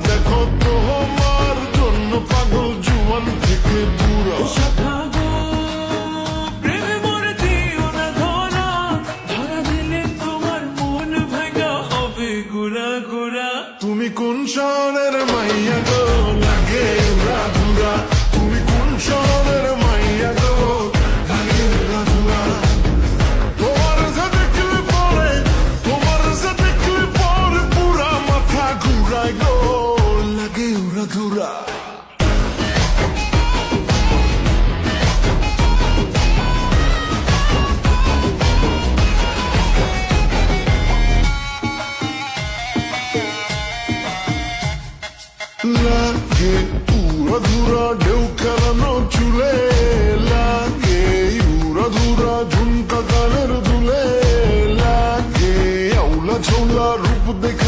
দেখো তোমার জন্য পাগল জুয়ান থেকে বুড়া। তুমি কোন শহরের মাইয়া গো লাগে উড়া ধুরা, তুমি কোন শহরের মাইয়া গো লাগে উড়া ধুরা। তোমার যে দেখলে পরে, তোমার যে দেখলে পরে পুরা মাথা ঘুরায় গো লাগে উড়া ধুরা। লাগে উড়া ধুরা ঢেউ খেলানো চুলে, লাগে উড়া ধুরা ঝুমকা কানের দুলে, লাগে আউলা ঝোলা রূপ দেখে